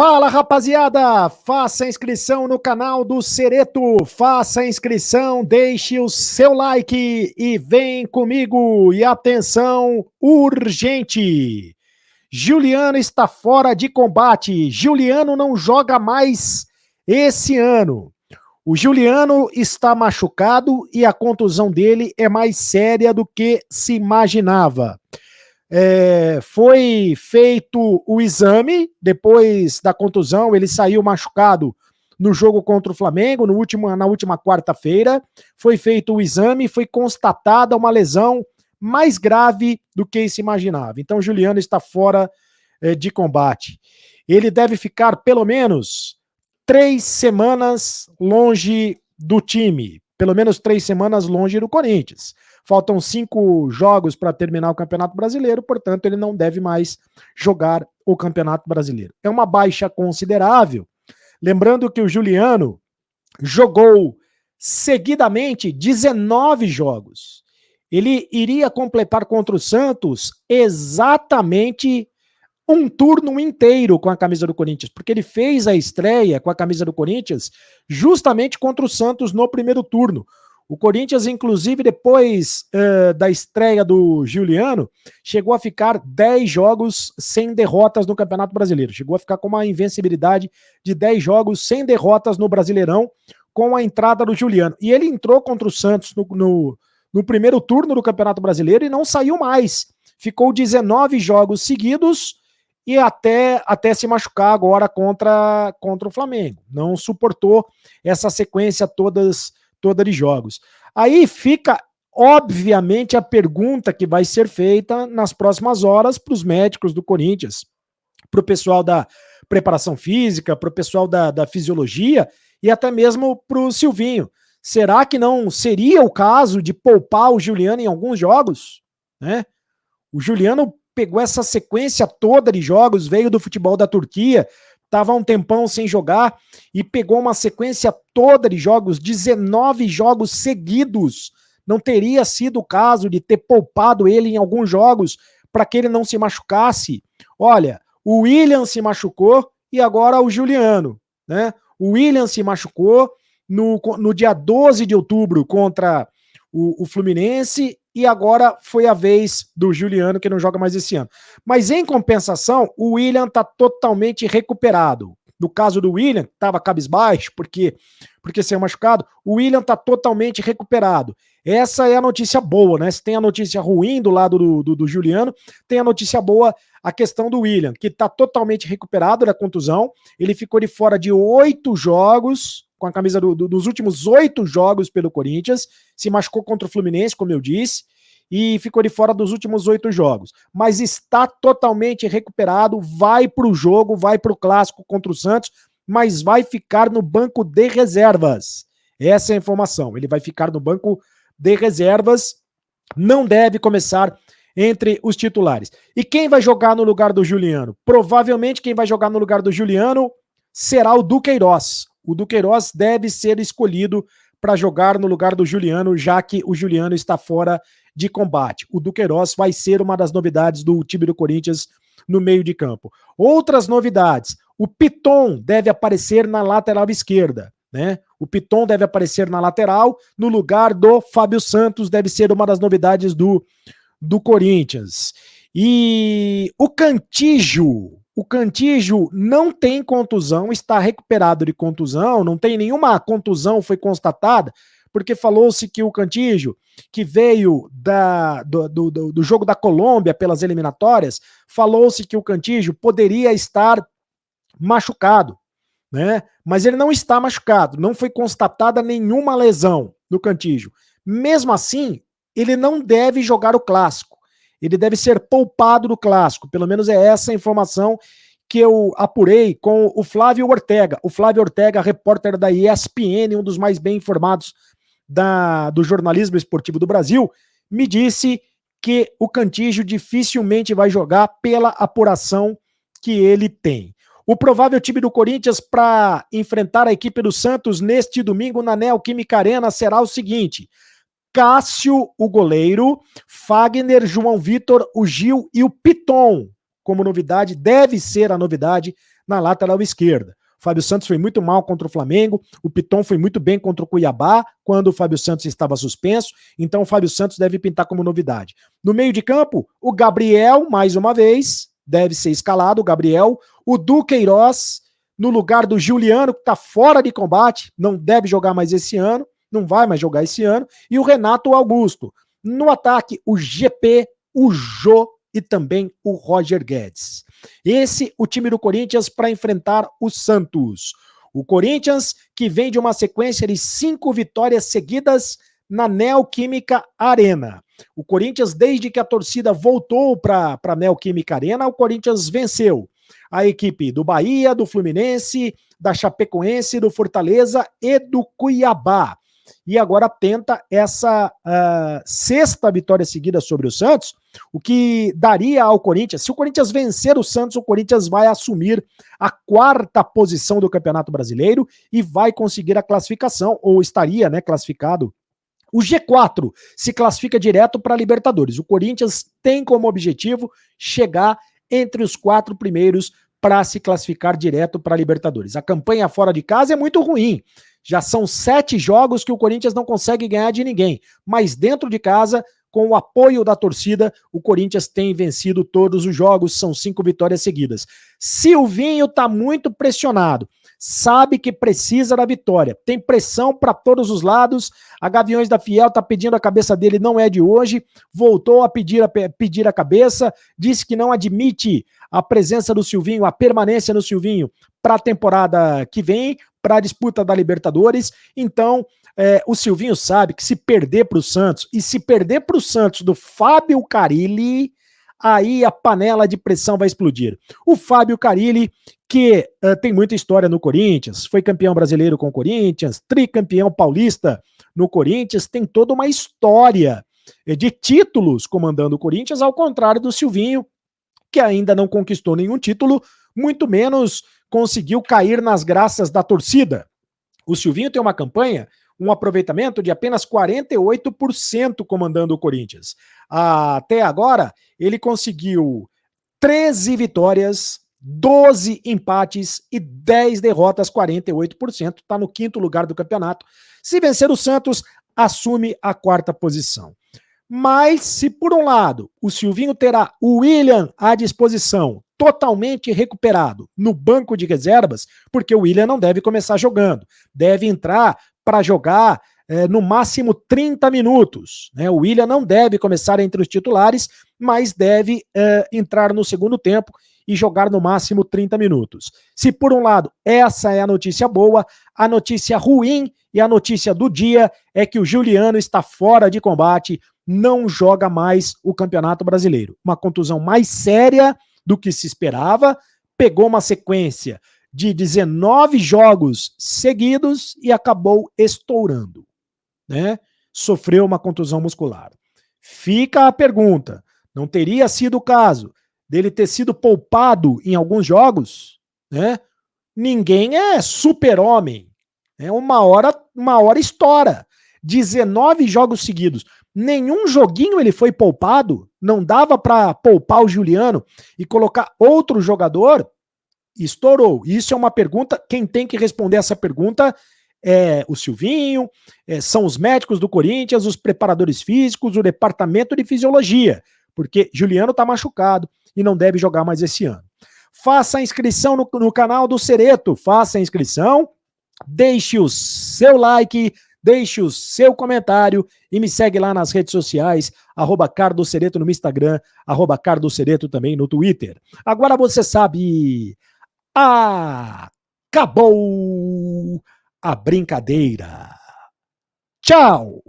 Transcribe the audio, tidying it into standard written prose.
Fala, rapaziada! Faça a inscrição no canal do Cereto, faça a inscrição, deixe o seu like e vem comigo. E atenção, urgente! Juliano está fora de combate. Juliano não joga mais esse ano. O Juliano está machucado e a contusão dele é mais séria do que se imaginava. Foi feito o exame depois da contusão, ele saiu machucado no jogo contra o Flamengo, na última quarta-feira. Foi feito o exame, foi constatada uma lesão mais grave do que se imaginava. Então, Juliano está fora de combate. Ele deve ficar pelo menos 3 semanas longe do time, pelo menos 3 semanas longe do Corinthians. Faltam 5 jogos para terminar o Campeonato Brasileiro, portanto, ele não deve mais jogar o Campeonato Brasileiro. É uma baixa considerável. Lembrando que o Juliano jogou seguidamente 19 jogos. Ele iria completar contra o Santos exatamente um turno inteiro com a camisa do Corinthians, porque ele fez a estreia com a camisa do Corinthians justamente contra o Santos no primeiro turno. O Corinthians, inclusive, depois da estreia do Juliano, chegou a ficar 10 jogos sem derrotas no Campeonato Brasileiro. Chegou a ficar com uma invencibilidade de 10 jogos sem derrotas no Brasileirão com a entrada do Juliano. E ele entrou contra o Santos no primeiro turno do Campeonato Brasileiro e não saiu mais. Ficou 19 jogos seguidos e até se machucar agora contra o Flamengo. Não suportou essa sequência toda de jogos. Aí fica, obviamente, a pergunta que vai ser feita nas próximas horas para os médicos do Corinthians, para o pessoal da preparação física, para o pessoal da fisiologia e até mesmo para o Silvinho. Será que não seria o caso de poupar o Juliano em alguns jogos? Né? O Juliano pegou essa sequência toda de jogos, veio do futebol da Turquia, estava um tempão sem jogar e pegou uma sequência toda de jogos, 19 jogos seguidos. Não teria sido o caso de ter poupado ele em alguns jogos para que ele não se machucasse? Olha, o William se machucou e agora o Juliano, né? O William se machucou no dia 12 de outubro contra o Fluminense e agora foi a vez do Juliano, que não joga mais esse ano. Mas, em compensação, o William está totalmente recuperado. No caso do William, que estava cabisbaixo, porque saiu machucado, o William está totalmente recuperado. Essa é a notícia boa, né? Se tem a notícia ruim do lado do Juliano, tem a notícia boa, a questão do William, que está totalmente recuperado da contusão. Ele ficou de fora de 8 jogos, com a camisa dos últimos 8 jogos pelo Corinthians, se machucou contra o Fluminense, como eu disse, e ficou de fora dos últimos 8 jogos. Mas está totalmente recuperado, vai para o jogo, vai para o clássico contra o Santos, mas vai ficar no banco de reservas. Essa é a informação. Ele vai ficar no banco de reservas, não deve começar entre os titulares. E quem vai jogar no lugar do Juliano? Provavelmente quem vai jogar no lugar do Juliano será o Duqueiroz. O Duqueiroz deve ser escolhido para jogar no lugar do Juliano, já que o Juliano está fora de combate. O Duqueiroz vai ser uma das novidades do time do Corinthians no meio de campo. Outras novidades, o Piton deve aparecer na lateral esquerda, né? O Piton deve aparecer na lateral, no lugar do Fábio Santos, deve ser uma das novidades do Corinthians. E o Cantillo não tem contusão, está recuperado de contusão, não tem nenhuma contusão, foi constatada, porque falou-se que o Cantillo, que veio do jogo da Colômbia pelas eliminatórias, falou-se que o Cantillo poderia estar machucado, né? Mas ele não está machucado, não foi constatada nenhuma lesão no Cantillo. Mesmo assim, ele não deve jogar o clássico. Ele deve ser poupado do clássico, pelo menos é essa a informação que eu apurei com o Flávio Ortega. O Flávio Ortega, repórter da ESPN, um dos mais bem informados do jornalismo esportivo do Brasil, me disse que o Cantillo dificilmente vai jogar pela apuração que ele tem. O provável time do Corinthians para enfrentar a equipe do Santos neste domingo na Neoquímica Arena será o seguinte: Cássio, o goleiro, Fagner, João Vitor, o Gil e o Piton, como novidade, deve ser a novidade na lateral esquerda. O Fábio Santos foi muito mal contra o Flamengo, o Piton foi muito bem contra o Cuiabá, quando o Fábio Santos estava suspenso, então o Fábio Santos deve pintar como novidade. No meio de campo, o Gabriel, mais uma vez, deve ser escalado, o Gabriel, o Duqueiroz, no lugar do Juliano, que está fora de combate, não deve jogar mais esse ano, não vai mais jogar esse ano, e o Renato Augusto. No ataque, o GP, o Jô e também o Roger Guedes. Esse o time do Corinthians para enfrentar o Santos. O Corinthians que vem de uma sequência de 5 vitórias seguidas na Neoquímica Arena. O Corinthians, desde que a torcida voltou para a Neoquímica Arena, o Corinthians venceu a equipe do Bahia, do Fluminense, da Chapecoense, do Fortaleza e do Cuiabá. E agora tenta essa 6ª vitória seguida sobre o Santos, o que daria ao Corinthians, se o Corinthians vencer o Santos, o Corinthians vai assumir a 4ª posição do Campeonato Brasileiro e vai conseguir a classificação, ou estaria, né, classificado. O G4 se classifica direto para a Libertadores. O Corinthians tem como objetivo chegar entre os 4 primeiros para se classificar direto para a Libertadores. A campanha fora de casa é muito ruim. Já são 7 jogos que o Corinthians não consegue ganhar de ninguém. Mas dentro de casa, com o apoio da torcida, o Corinthians tem vencido todos os jogos, são 5 vitórias seguidas. Silvinho está muito pressionado, sabe que precisa da vitória, tem pressão para todos os lados, a Gaviões da Fiel está pedindo a cabeça dele, não é de hoje, voltou a pedir a cabeça, disse que não admite a presença do Silvinho, a permanência do Silvinho para a temporada que vem, para a disputa da Libertadores. Então, o Silvinho sabe que se perder para o Santos, e se perder para o Santos do Fábio Carille, aí a panela de pressão vai explodir. O Fábio Carille, que tem muita história no Corinthians, foi campeão brasileiro com o Corinthians, tricampeão paulista no Corinthians, tem toda uma história de títulos comandando o Corinthians, ao contrário do Silvinho, que ainda não conquistou nenhum título, muito menos conseguiu cair nas graças da torcida. O Silvinho tem uma campanha, um aproveitamento de apenas 48% comandando o Corinthians. Até agora, ele conseguiu 13 vitórias, 12 empates e 10 derrotas, 48%. Está no 5º lugar do campeonato. Se vencer o Santos, assume a 4ª posição. Mas se por um lado o Silvinho terá o William à disposição, totalmente recuperado no banco de reservas, porque o William não deve começar jogando, deve entrar para jogar no máximo 30 minutos. Né? O William não deve começar entre os titulares, mas deve entrar no segundo tempo e jogar no máximo 30 minutos. Se por um lado essa é a notícia boa, a notícia ruim e a notícia do dia é que o Juliano está fora de combate, não joga mais o Campeonato Brasileiro. Uma contusão mais séria do que se esperava, pegou uma sequência de 19 jogos seguidos e acabou estourando, né? Sofreu uma contusão muscular. Fica a pergunta, não teria sido o caso dele ter sido poupado em alguns jogos, né? Ninguém é super-homem, né? Uma hora estoura. 19 jogos seguidos. Nenhum joguinho ele foi poupado, não dava para poupar o Juliano e colocar outro jogador, estourou. Isso é uma pergunta, quem tem que responder essa pergunta é o Silvinho, são os médicos do Corinthians, os preparadores físicos, o departamento de fisiologia, porque Juliano está machucado e não deve jogar mais esse ano. Faça a inscrição no canal do Cereto, faça a inscrição, deixe o seu like, deixe o seu comentário e me segue lá nas redes sociais, @cardocereto no Instagram, @cardocereto também no Twitter. Agora você sabe, acabou a brincadeira. Tchau!